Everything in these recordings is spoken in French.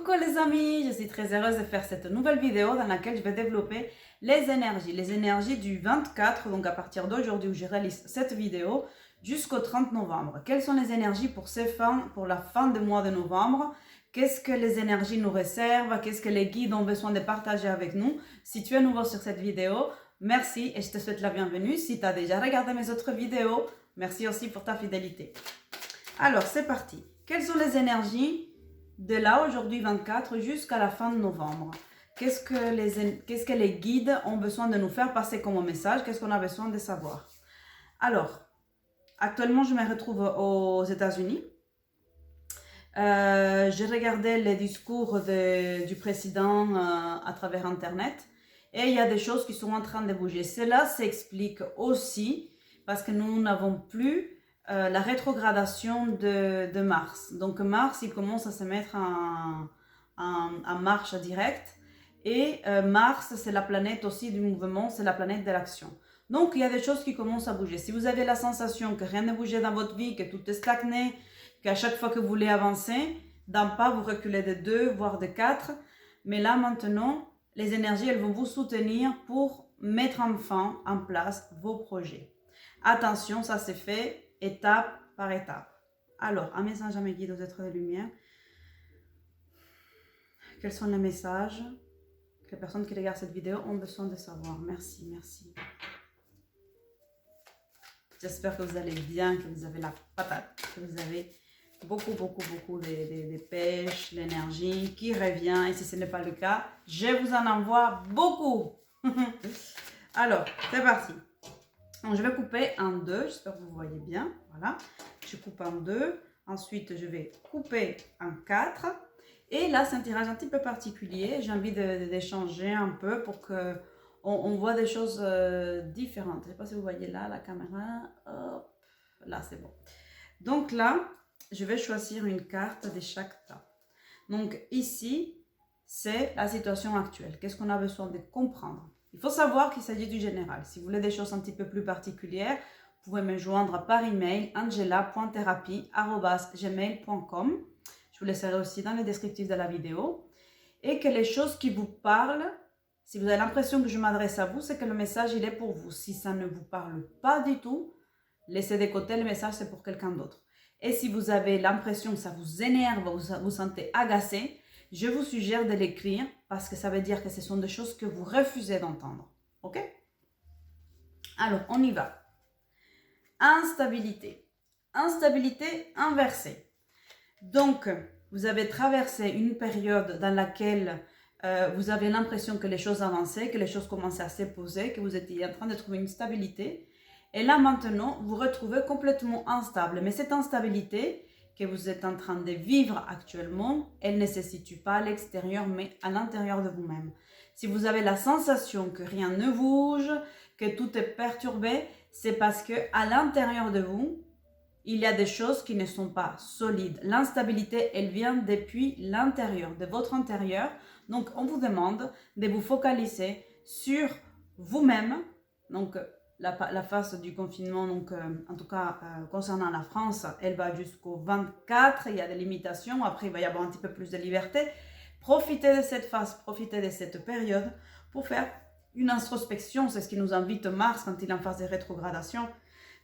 Coucou les amis, je suis très heureuse de faire cette nouvelle vidéo dans laquelle je vais développer les énergies du 24, donc à partir d'aujourd'hui où je réalise cette vidéo, jusqu'au 30 novembre. Quelles sont les énergies pour la fin du mois de novembre? Qu'est-ce que les énergies nous réservent? Qu'est-ce que les guides ont besoin de partager avec nous? Si tu es nouveau sur cette vidéo, merci et je te souhaite la bienvenue. Si tu as déjà regardé mes autres vidéos, merci aussi pour ta fidélité. Alors, c'est parti. Quelles sont les énergies de là, aujourd'hui 24, jusqu'à la fin de novembre? Qu'est-ce que les guides ont besoin de nous faire passer comme message? Qu'est-ce qu'on a besoin de savoir? Alors, actuellement, je me retrouve aux États-Unis. J'ai regardé les discours du président à travers Internet et il y a des choses qui sont en train de bouger. Cela s'explique aussi parce que nous n'avons plus la rétrogradation de Mars. Donc Mars, il commence à se mettre en marche directe. Et Mars, c'est la planète aussi du mouvement, c'est la planète de l'action. Donc il y a des choses qui commencent à bouger. Si vous avez la sensation que rien ne bouge dans votre vie, que tout est stagné, qu'à chaque fois que vous voulez avancer, d'un pas, vous reculez de 2, voire de 4. Mais là, maintenant, les énergies, elles vont vous soutenir pour mettre enfin en place vos projets. Attention, ça c'est fait étape par étape. Alors, un message à mes guides aux êtres de lumière. Quels sont les messages que les personnes qui regardent cette vidéo ont besoin de savoir? Merci, merci. J'espère que vous allez bien, que vous avez la patate, que vous avez beaucoup de pêche, l'énergie qui revient. Et si ce n'est pas le cas, je vous en envoie beaucoup. Alors, c'est parti. Donc, je vais couper en deux, j'espère que vous voyez bien. Voilà, je coupe en deux. Ensuite, je vais couper en 4. Et là, c'est un tirage un petit peu particulier. J'ai envie d'échanger un peu pour qu'on voit des choses différentes. Je ne sais pas si vous voyez là, la caméra. Hop, là, c'est bon. Donc là, je vais choisir une carte de chaque tas. Donc ici, c'est la situation actuelle. Qu'est-ce qu'on a besoin de comprendre? Il faut savoir qu'il s'agit du général. Si vous voulez des choses un petit peu plus particulières, vous pouvez me joindre par email angela.therapie@gmail.com. Je vous laisserai aussi dans le descriptif de la vidéo. Et que les choses qui vous parlent, si vous avez l'impression que je m'adresse à vous, c'est que le message, il est pour vous. Si ça ne vous parle pas du tout, laissez de côté, le message, c'est pour quelqu'un d'autre. Et si vous avez l'impression que ça vous énerve, vous sentez agacé, je vous suggère de l'écrire parce que ça veut dire que ce sont des choses que vous refusez d'entendre. Ok? Alors, on y va. Instabilité. Instabilité inversée. Donc, vous avez traversé une période dans laquelle vous avez l'impression que les choses avançaient, que les choses commençaient à se poser, que vous étiez en train de trouver une stabilité. Et là, maintenant, vous vous retrouvez complètement instable. Mais cette instabilité que vous êtes en train de vivre actuellement, elle ne se situe pas à l'extérieur, mais à l'intérieur de vous-même. Si vous avez la sensation que rien ne bouge, que tout est perturbé, c'est parce que à l'intérieur de vous, il y a des choses qui ne sont pas solides. L'instabilité, elle vient depuis l'intérieur, de votre intérieur. Donc, on vous demande de vous focaliser sur vous-même. Donc, la phase du confinement, donc, en tout cas concernant la France, elle va jusqu'au 24. Il y a des limitations. Après, il va y avoir un petit peu plus de liberté. Profitez de cette phase, profitez de cette période pour faire une introspection. C'est ce qui nous invite Mars quand il est en phase de rétrogradation.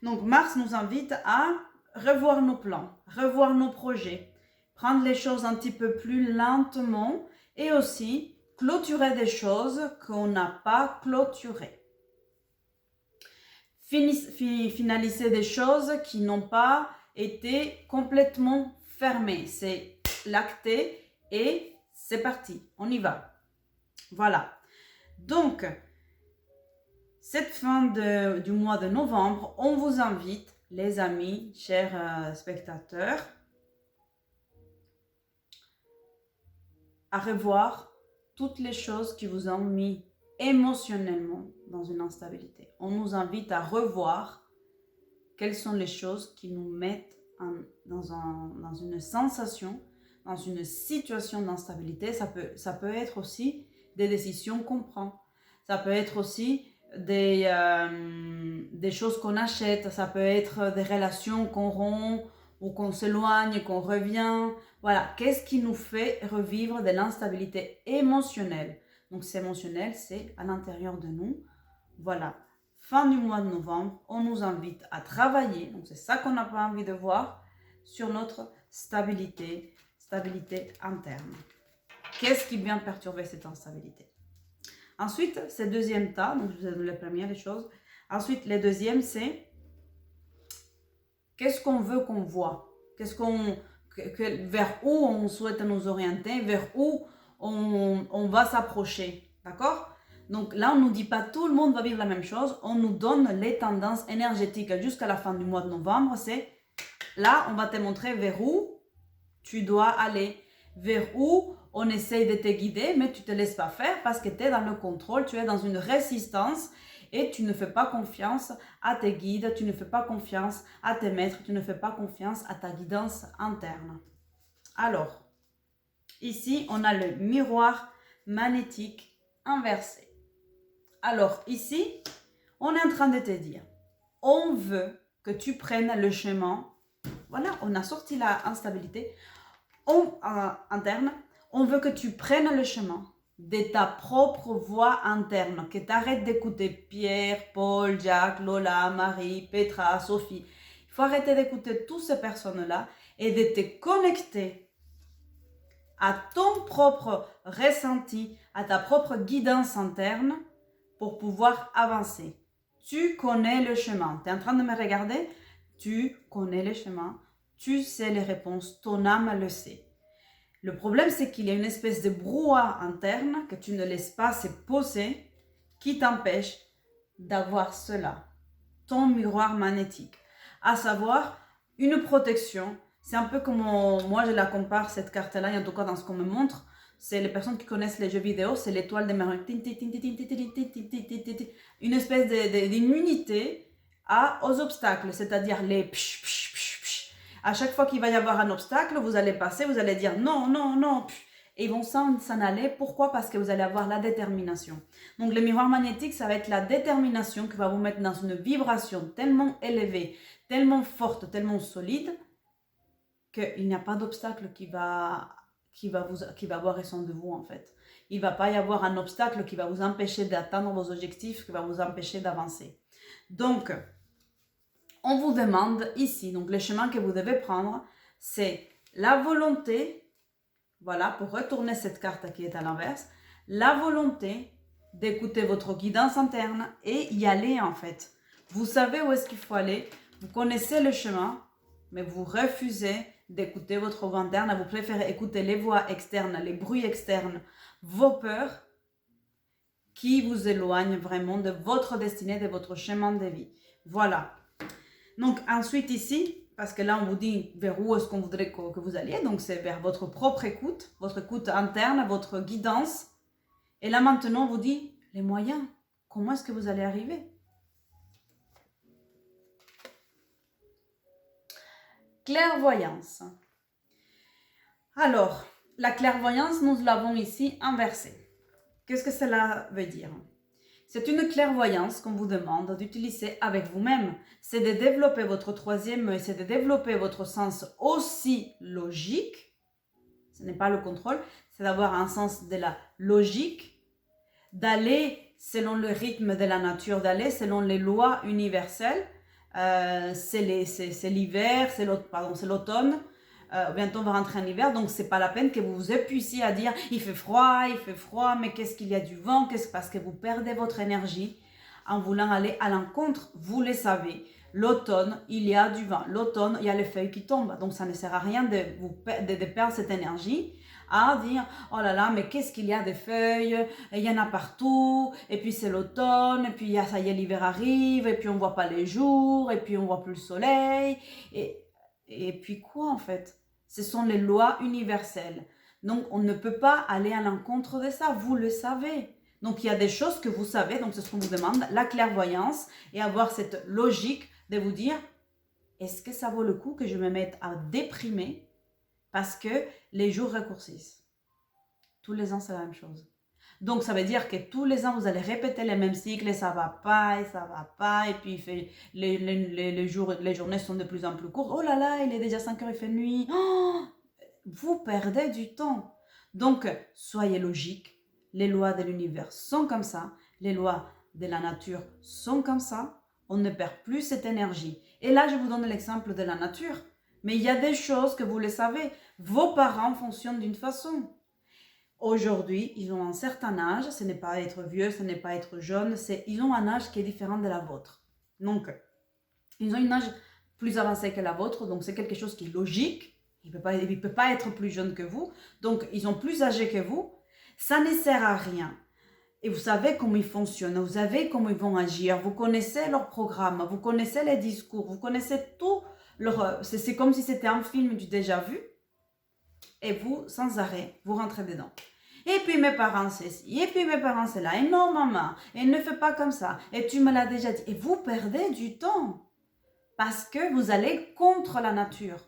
Donc, Mars nous invite à revoir nos plans, revoir nos projets, prendre les choses un petit peu plus lentement et aussi clôturer des choses qu'on n'a pas clôturées. Finaliser des choses qui n'ont pas été complètement fermées. C'est l'acté et c'est parti, on y va. Voilà. Donc, cette fin du mois de novembre, on vous invite, les amis, chers spectateurs, à revoir toutes les choses qui vous ont mis émotionnellement dans une instabilité. On nous invite à revoir quelles sont les choses qui nous mettent dans une sensation, dans une situation d'instabilité. Ça peut être aussi des décisions qu'on prend. Ça peut être aussi des choses qu'on achète. Ça peut être des relations qu'on rompt ou qu'on s'éloigne, qu'on revient. Voilà, qu'est-ce qui nous fait revivre de l'instabilité émotionnelle? Donc, c'est émotionnel, c'est à l'intérieur de nous. Voilà, fin du mois de novembre, on nous invite à travailler, donc c'est ça qu'on n'a pas envie de voir, sur notre stabilité interne. Qu'est-ce qui vient perturber cette instabilité? Ensuite, c'est deuxième tas, donc je vous ai donné les premières les choses. Ensuite, les deuxièmes, c'est qu'est-ce qu'on veut qu'on voit? Vers où on souhaite nous orienter, vers où on va s'approcher, d'accord? Donc là, on ne nous dit pas tout le monde va vivre la même chose, on nous donne les tendances énergétiques jusqu'à la fin du mois de novembre, c'est là, on va te montrer vers où tu dois aller, vers où on essaye de te guider, mais tu ne te laisses pas faire parce que tu es dans le contrôle, tu es dans une résistance et tu ne fais pas confiance à tes guides, tu ne fais pas confiance à tes maîtres, tu ne fais pas confiance à ta guidance interne. Alors, ici, on a le miroir magnétique inversé. Alors, ici, on est en train de te dire, on veut que tu prennes le chemin. Voilà, on a sorti la instabilité interne. On veut que tu prennes le chemin de ta propre voix interne, que tu arrêtes d'écouter Pierre, Paul, Jacques, Lola, Marie, Petra, Sophie. Il faut arrêter d'écouter toutes ces personnes-là et de te connecter à ton propre ressenti, à ta propre guidance interne pour pouvoir avancer. Tu connais le chemin. Tu es en train de me regarder? Tu connais le chemin. Tu sais les réponses. Ton âme le sait. Le problème, c'est qu'il y a une espèce de brouhaha interne que tu ne laisses pas se poser qui t'empêche d'avoir cela, ton miroir magnétique. À savoir, une protection. C'est un peu comme moi je la compare, cette carte-là, et en tout cas dans ce qu'on me montre, c'est les personnes qui connaissent les jeux vidéo, c'est l'étoile des marins. Une espèce d'immunité aux obstacles, c'est-à-dire les psh, psh, psh, psh. À chaque fois qu'il va y avoir un obstacle, vous allez passer, vous allez dire non, non, non, psh. Et ils vont s'en aller. Pourquoi? Parce que vous allez avoir la détermination. Donc le miroir magnétique, ça va être la détermination qui va vous mettre dans une vibration tellement élevée, tellement forte, tellement solide, qu'il n'y a pas d'obstacle qui va avoir raison de vous en fait. Il ne va pas y avoir un obstacle qui va vous empêcher d'atteindre vos objectifs, qui va vous empêcher d'avancer. Donc, on vous demande ici, donc le chemin que vous devez prendre, c'est la volonté, voilà, pour retourner cette carte qui est à l'inverse, la volonté d'écouter votre guidance interne et y aller en fait. Vous savez où est-ce qu'il faut aller, vous connaissez le chemin, mais vous refusez d'écouter votre voix interne, vous préférez écouter les voix externes, les bruits externes, vos peurs qui vous éloignent vraiment de votre destinée, de votre chemin de vie. Voilà. Donc ensuite ici, parce que là on vous dit vers où est-ce qu'on voudrait que vous alliez, donc c'est vers votre propre écoute, votre écoute interne, votre guidance. Et là maintenant on vous dit les moyens, comment est-ce que vous allez arriver? Clairvoyance. Alors, la clairvoyance, nous l'avons ici inversée. Qu'est-ce que cela veut dire? C'est une clairvoyance qu'on vous demande d'utiliser avec vous-même. C'est de développer votre troisième œil, c'est de développer votre sens aussi logique. Ce n'est pas le contrôle, c'est d'avoir un sens de la logique, d'aller selon le rythme de la nature, d'aller selon les lois universelles. C'est l'hiver, c'est l'automne. Bientôt on va rentrer en hiver, donc c'est pas la peine que vous vous épuisiez à dire il fait froid, mais qu'est-ce qu'il y a du vent, parce que vous perdez votre énergie en voulant aller à l'encontre. Vous le savez, l'automne, il y a du vent, l'automne, il y a les feuilles qui tombent, donc ça ne sert à rien de perdre cette énergie à dire oh là là, mais qu'est-ce qu'il y a de feuilles, il y en a partout, et puis c'est l'automne, et puis ça y est, l'hiver arrive, et puis on voit pas les jours, et puis on voit plus le soleil, et puis quoi en fait? Ce sont les lois universelles. Donc on ne peut pas aller à l'encontre de ça, vous le savez. Donc il y a des choses que vous savez, donc c'est ce qu'on vous demande, la clairvoyance, et avoir cette logique de vous dire, est-ce que ça vaut le coup que je me mette à déprimer parce que les jours raccourcissent? Tous les ans c'est la même chose. Donc ça veut dire que tous les ans vous allez répéter les mêmes cycles et ça va pas, et puis les journées sont de plus en plus courtes. Oh là là, il est déjà 5 heures, il fait nuit. Oh, vous perdez du temps. Donc, soyez logique. Les lois de l'univers sont comme ça. Les lois de la nature sont comme ça. On ne perd plus cette énergie. Et là, je vous donne l'exemple de la nature. Mais il y a des choses que vous le savez. Vos parents fonctionnent d'une façon. Aujourd'hui, ils ont un certain âge. Ce n'est pas être vieux, ce n'est pas être jeune. Ils ont un âge qui est différent de la vôtre. Donc, ils ont un âge plus avancé que la vôtre. Donc, c'est quelque chose qui est logique. Il ne peut pas être plus jeune que vous. Donc, ils ont plus âgé que vous. Ça ne sert à rien. Et vous savez comment ils fonctionnent, vous savez comment ils vont agir, vous connaissez leur programme, vous connaissez les discours, vous connaissez tout. C'est comme si c'était un film du déjà vu. Et vous, sans arrêt, vous rentrez dedans. Et puis mes parents c'est ci, et puis mes parents c'est là, et non maman, et ne fais pas comme ça, et tu me l'as déjà dit. Et vous perdez du temps. Parce que vous allez contre la nature.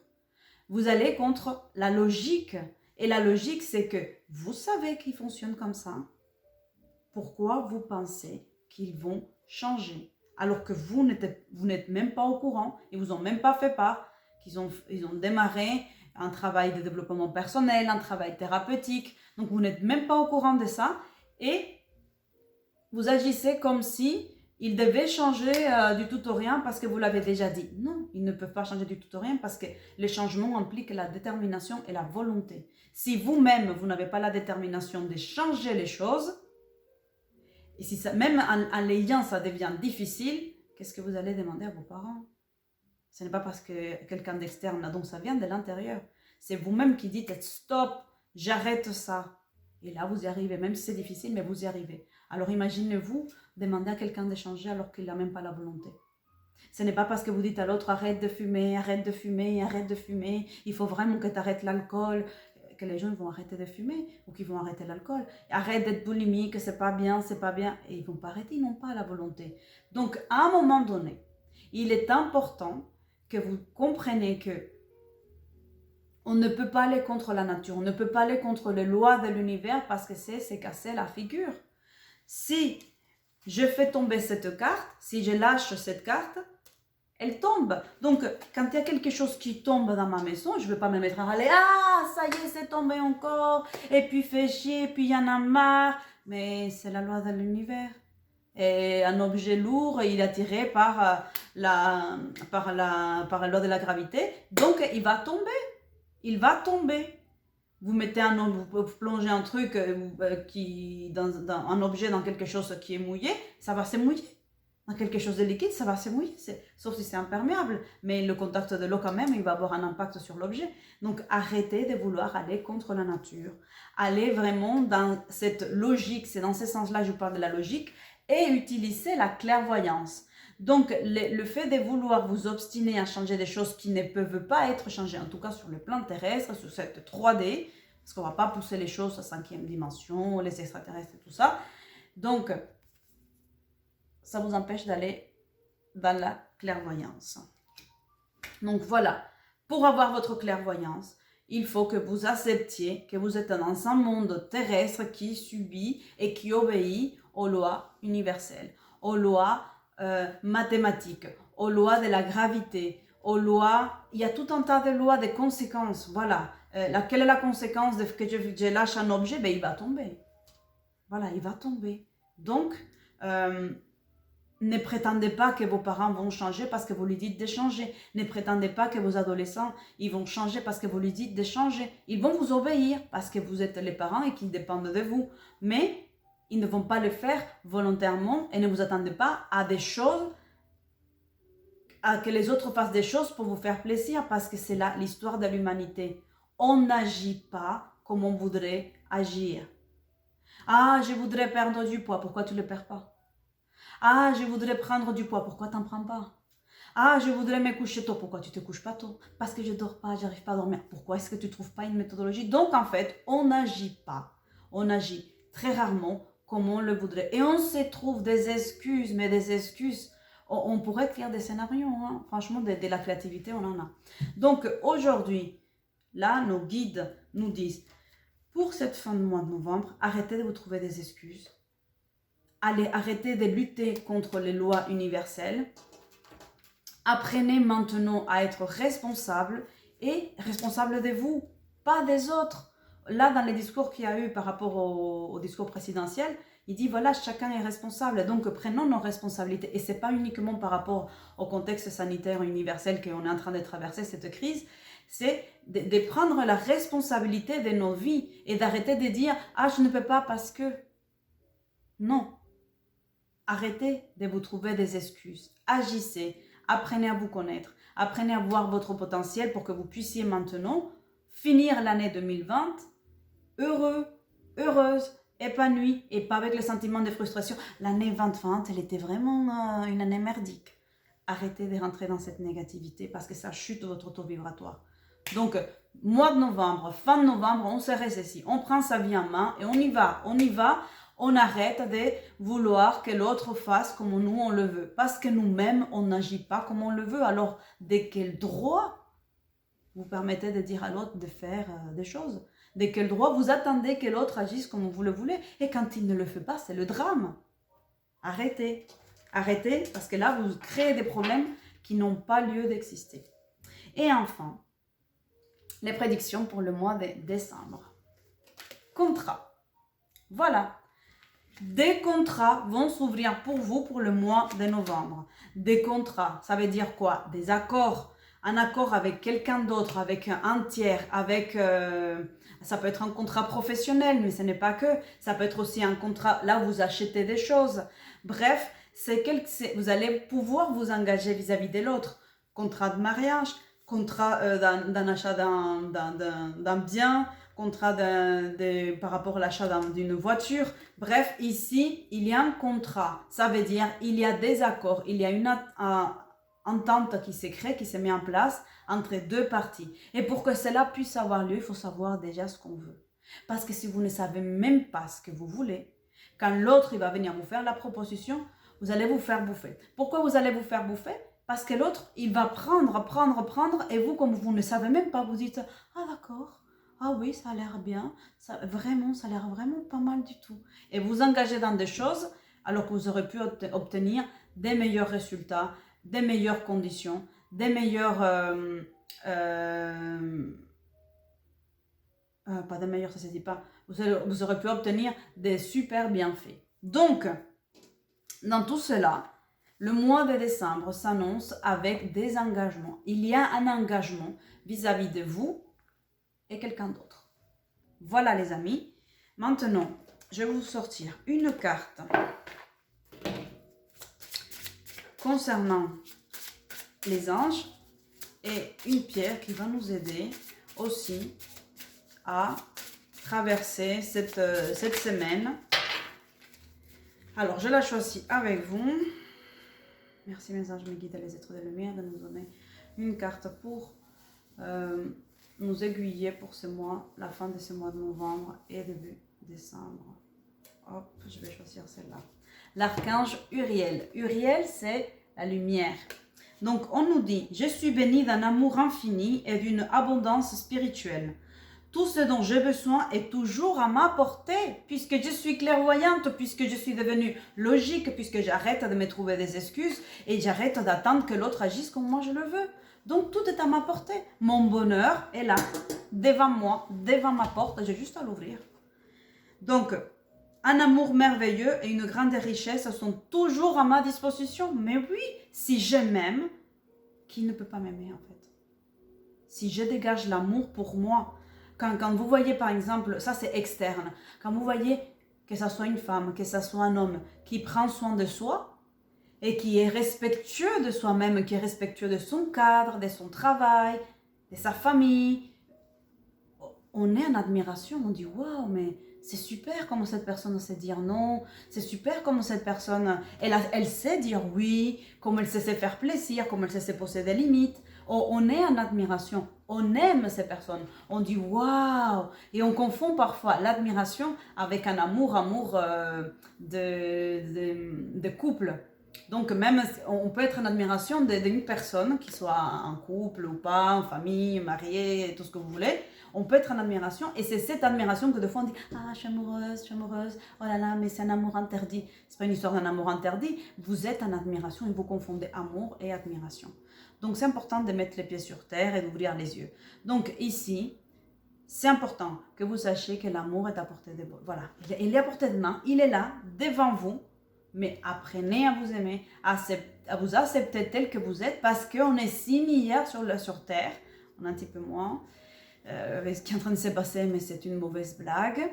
Vous allez contre la logique. Et la logique, c'est que vous savez qu'ils fonctionnent comme ça. Pourquoi vous pensez qu'ils vont changer alors que vous n'êtes même pas au courant, ils vous ont même pas fait part qu'ils ont démarré un travail de développement personnel, un travail thérapeutique, donc vous n'êtes même pas au courant de ça et vous agissez comme si ils devaient changer du tout au rien parce que vous l'avez déjà dit. Non, ils ne peuvent pas changer du tout au rien parce que les changements impliquent la détermination et la volonté. Si vous-même, vous n'avez pas la détermination de changer les choses, et si ça, même en l'ayant, ça devient difficile, qu'est-ce que vous allez demander à vos parents? Ce n'est pas parce que quelqu'un d'externe, donc ça vient de l'intérieur. C'est vous-même qui dites stop, j'arrête ça. Et là, vous y arrivez, même si c'est difficile, mais vous y arrivez. Alors imaginez-vous demander à quelqu'un de changer alors qu'il n'a même pas la volonté. Ce n'est pas parce que vous dites à l'autre arrête de fumer, arrête de fumer, arrête de fumer, il faut vraiment que tu arrêtes l'alcool, que les gens vont arrêter de fumer ou qu'ils vont arrêter l'alcool. Arrête d'être boulimique, c'est pas bien, c'est pas bien. Et ils vont pas arrêter, ils n'ont pas la volonté. Donc, à un moment donné, il est important que vous compreniez que on ne peut pas aller contre la nature, on ne peut pas aller contre les lois de l'univers parce que c'est casser la figure. Si je fais tomber cette carte, si je lâche cette carte, elle tombe. Donc, quand il y a quelque chose qui tombe dans ma maison, je ne vais pas me mettre à râler. Ah, ça y est, c'est tombé encore. Et puis, fait chier, puis il y en a marre. Mais c'est la loi de l'univers. Et un objet lourd, il est attiré par la loi de la gravité. Donc, il va tomber. Il va tomber. Vous mettez vous plongez un truc, un objet dans quelque chose qui est mouillé, ça va se mouiller. Dans quelque chose de liquide, ça va se mouiller, sauf si c'est imperméable. Mais le contact de l'eau quand même, il va avoir un impact sur l'objet. Donc arrêtez de vouloir aller contre la nature. Allez vraiment dans cette logique, c'est dans ce sens-là que je parle de la logique, et utilisez la clairvoyance. Donc le fait de vouloir vous obstiner à changer des choses qui ne peuvent pas être changées, en tout cas sur le plan terrestre, sur cette 3D, parce qu'on ne va pas pousser les choses à 5e dimension, les extraterrestres et tout ça. Donc, ça vous empêche d'aller dans la clairvoyance. Donc voilà, pour avoir votre clairvoyance, il faut que vous acceptiez que vous êtes dans un monde terrestre qui subit et qui obéit aux lois universelles, aux lois mathématiques, aux lois de la gravité, aux lois, il y a tout un tas de lois, de conséquences, voilà. Quelle est la conséquence de que je lâche un objet? Ben, il va tomber. Voilà, il va tomber. Donc, ne prétendez pas que vos parents vont changer parce que vous lui dites de changer. Ne prétendez pas que vos adolescents ils vont changer parce que vous lui dites de changer. Ils vont vous obéir parce que vous êtes les parents et qu'ils dépendent de vous. Mais ils ne vont pas le faire volontairement et ne vous attendez pas à des choses, à que les autres fassent des choses pour vous faire plaisir parce que c'est là l'histoire de l'humanité. On n'agit pas comme on voudrait agir. Ah, je voudrais perdre du poids, pourquoi tu ne le perds pas? Ah, je voudrais prendre du poids, pourquoi tu n'en prends pas? Ah, je voudrais me coucher tôt, pourquoi tu ne te couches pas tôt? Parce que je ne dors pas, j'arrive pas à dormir. Pourquoi est-ce que tu ne trouves pas une méthodologie? Donc en fait, on n'agit pas. On agit très rarement comme on le voudrait. Et on se trouve des excuses, mais des excuses. On pourrait créer des scénarios, hein. Franchement, de la créativité, on en a. Donc aujourd'hui, là, nos guides nous disent, pour cette fin de mois de novembre, arrêtez de vous trouver des excuses. Allez, arrêtez de lutter contre les lois universelles. Apprenez maintenant à être responsable et responsable de vous. pas des autres. Là, dans les discours qu'il y a eu par rapport au discours présidentiel, il dit voilà, chacun est responsable, donc prenons nos responsabilités. Et ce n'est pas uniquement par rapport au contexte sanitaire universel qu'on est en train de traverser, cette crise, c'est de prendre la responsabilité de nos vies et d'arrêter de dire ah, je ne peux pas parce que. Non. Arrêtez de vous trouver des excuses. Agissez, apprenez à vous connaître, apprenez à voir votre potentiel pour que vous puissiez maintenant finir l'année 2020 heureux, heureuse, épanoui et pas avec le sentiment de frustration. L'année 2020, elle était vraiment une année merdique. Arrêtez de rentrer dans cette négativité parce que ça chute votre taux vibratoire. Donc, mois de novembre, fin de novembre, on se ressaisisse, on prend sa vie en main et on y va, on arrête de vouloir que l'autre fasse comme nous on le veut. Parce que nous-mêmes, on n'agit pas comme on le veut. Alors, de quel droit vous permettez de dire à l'autre de faire des choses? De quel droit vous attendez que l'autre agisse comme vous le voulez? Et quand il ne le fait pas, c'est le drame. Arrêtez. Arrêtez, parce que là, vous créez des problèmes qui n'ont pas lieu d'exister. Et enfin, les prédictions pour le mois de décembre. Contrat. Voilà. Des contrats vont s'ouvrir pour vous pour le mois de novembre. Des contrats, ça veut dire quoi? Des accords. Un accord avec quelqu'un d'autre, avec un tiers, avec... ça peut être un contrat professionnel, mais ce n'est pas que. Ça peut être aussi un contrat, là vous achetez des choses. Bref, vous allez pouvoir vous engager vis-à-vis de l'autre. Contrat de mariage, contrat d'un achat d'un bien, contrat par rapport à l'achat d'une voiture. Bref, ici, il y a un contrat. Ça veut dire il y a des accords, il y a une entente qui se crée, qui se met en place entre deux parties. Et pour que cela puisse avoir lieu, il faut savoir déjà ce qu'on veut. Parce que si vous ne savez même pas ce que vous voulez, quand l'autre il va venir vous faire la proposition, vous allez vous faire bouffer. Pourquoi vous allez vous faire bouffer? Parce que l'autre, il va prendre, et vous, comme vous ne savez même pas, vous dites « Ah d'accord, ah oui, ça a l'air bien, ça a l'air vraiment pas mal du tout. » Et vous engagez dans des choses, alors que vous aurez pu obtenir des meilleurs résultats, des meilleures conditions, des meilleurs... pas des meilleurs, ça ne se dit pas. Vous aurez pu obtenir des super bienfaits. Donc, dans tout cela, le mois de décembre s'annonce avec des engagements. Il y a un engagement vis-à-vis de vous et quelqu'un d'autre. Voilà les amis. Maintenant, je vais vous sortir une carte concernant les anges et une pierre qui va nous aider aussi à traverser cette semaine. Alors, je la choisis avec vous. Merci mes anges, mes guides et les êtres de lumière de nous donner une carte pour nous aiguiller pour ce mois, la fin de ce mois de novembre et début décembre. Hop, je vais choisir celle-là. L'archange Uriel. Uriel, c'est la lumière. Donc, on nous dit, je suis bénie d'un amour infini et d'une abondance spirituelle. Tout ce dont j'ai besoin est toujours à ma portée, puisque je suis clairvoyante, puisque je suis devenue logique, puisque j'arrête de me trouver des excuses et j'arrête d'attendre que l'autre agisse comme moi je le veux. Donc tout est à ma portée. Mon bonheur est là, devant moi, devant ma porte, j'ai juste à l'ouvrir. Donc, un amour merveilleux et une grande richesse sont toujours à ma disposition. Mais oui, si je m'aime, qui ne peut pas m'aimer en fait? Si je dégage l'amour pour moi, quand vous voyez par exemple, ça c'est externe, quand vous voyez que ça soit une femme, que ça soit un homme qui prend soin de soi et qui est respectueux de soi-même, qui est respectueux de son cadre, de son travail, de sa famille, on est en admiration, on dit waouh, mais c'est super comment cette personne sait dire non, c'est super comment cette personne, elle sait dire oui, comment elle sait se faire plaisir, comment elle sait se poser des limites. On est en admiration, on aime ces personnes, on dit waouh, et on confond parfois l'admiration avec un amour de couple. Donc même, on peut être en admiration d'une personne, qui soit en couple ou pas, en famille, mariée, tout ce que vous voulez. On peut être en admiration et c'est cette admiration que des fois on dit « Ah, je suis amoureuse, oh là là, mais c'est un amour interdit. » C'est pas une histoire d'un amour interdit, vous êtes en admiration et vous confondez amour et admiration. Donc c'est important de mettre les pieds sur terre et d'ouvrir les yeux. Donc ici, c'est important que vous sachiez que l'amour est à portée de main. Voilà, il est à portée de main, il est là, devant vous, mais apprenez à vous aimer, à vous accepter tel que vous êtes, parce qu'on est 6 milliards sur Terre, on est un petit peu moins, avec ce qui est en train de se passer, mais c'est une mauvaise blague.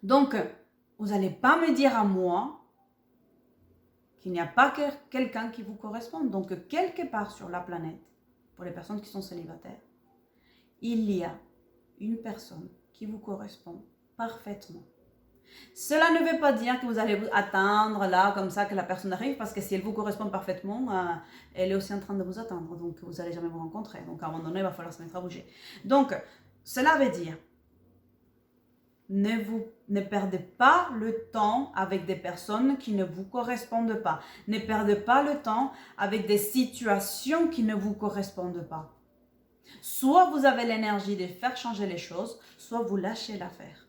Donc, vous n'allez pas me dire à moi qu'il n'y a pas quelqu'un qui vous correspond. Donc, quelque part sur la planète, pour les personnes qui sont célibataires, il y a une personne qui vous correspond parfaitement. Cela ne veut pas dire que vous allez vous attendre là, comme ça, que la personne arrive, parce que si elle vous correspond parfaitement, elle est aussi en train de vous attendre. Donc, vous n'allez jamais vous rencontrer. Donc, à un moment donné, il va falloir se mettre à bouger. Donc, cela veut dire, ne perdez pas le temps avec des personnes qui ne vous correspondent pas. Ne perdez pas le temps avec des situations qui ne vous correspondent pas. Soit vous avez l'énergie de faire changer les choses, soit vous lâchez l'affaire.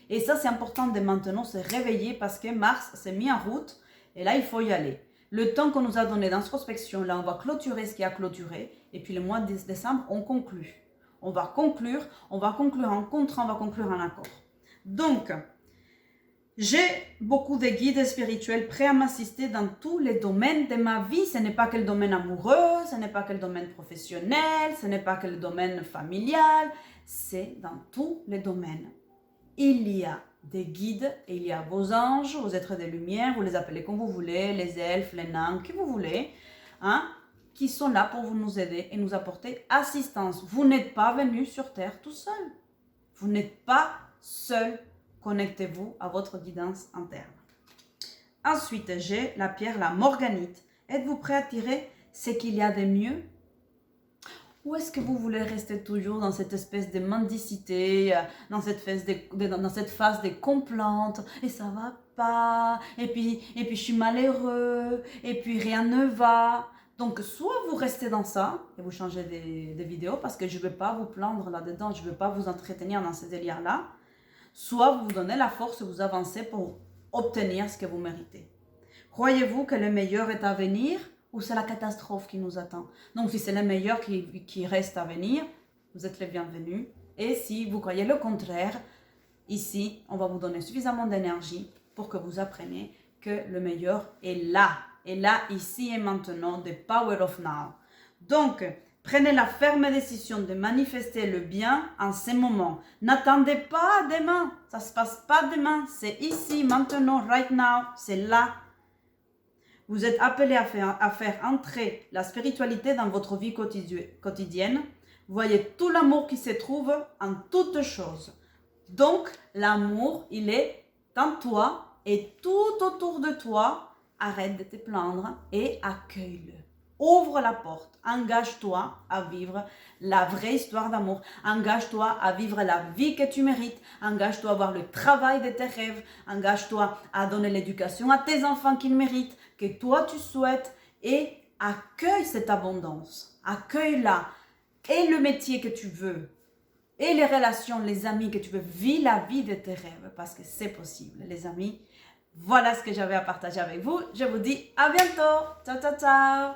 Et ça, c'est important de maintenant se réveiller parce que Mars s'est mis en route et là, il faut y aller. Le temps qu'on nous a donné d'introspection, là, on va clôturer ce qui a clôturé et puis le mois de décembre, on conclut. On va conclure un contrat, on va conclure un accord. Donc, j'ai beaucoup de guides spirituels prêts à m'assister dans tous les domaines de ma vie. Ce n'est pas que le domaine amoureux, ce n'est pas que le domaine professionnel, ce n'est pas que le domaine familial, c'est dans tous les domaines. Il y a des guides et il y a vos anges, vos êtres de lumière, vous les appelez comme vous voulez, les elfes, les nains, qui vous voulez, qui sont là pour vous nous aider et nous apporter assistance. Vous n'êtes pas venu sur Terre tout seul. Vous n'êtes pas seul. Connectez-vous à votre guidance interne. Ensuite, j'ai la pierre, la morganite. Êtes-vous prêt à tirer ce qu'il y a de mieux? Ou est-ce que vous voulez rester toujours dans cette espèce de mendicité, dans cette phase de complainte, et ça va pas, et puis je suis malheureux, et puis rien ne va. Donc, soit vous restez dans ça, et vous changez des vidéos, parce que je ne veux pas vous plaindre là-dedans, je ne veux pas vous entretenir dans ces délires-là. Soit vous vous donnez la force et vous avancez pour obtenir ce que vous méritez. Croyez-vous que le meilleur est à venir ou c'est la catastrophe qui nous attend? Donc si c'est le meilleur qui reste à venir, vous êtes les bienvenus. Et si vous croyez le contraire, ici, on va vous donner suffisamment d'énergie pour que vous appreniez que le meilleur est là, ici et maintenant, the power of now. Donc, prenez la ferme décision de manifester le bien en ce moment. N'attendez pas demain. Ça ne se passe pas demain. C'est ici, maintenant, right now. C'est là. Vous êtes appelé à faire entrer la spiritualité dans votre vie quotidienne. Voyez tout l'amour qui se trouve en toutes choses. Donc, l'amour, il est en toi et tout autour de toi. Arrête de te plaindre et accueille-le. Ouvre la porte, engage-toi à vivre la vraie histoire d'amour, engage-toi à vivre la vie que tu mérites, engage-toi à avoir le travail de tes rêves, engage-toi à donner l'éducation à tes enfants qu'ils méritent, que toi tu souhaites et accueille cette abondance, accueille-la et le métier que tu veux et les relations, les amis que tu veux, vis la vie de tes rêves parce que c'est possible les amis. Voilà ce que j'avais à partager avec vous. Je vous dis à bientôt. Ciao, ciao, ciao.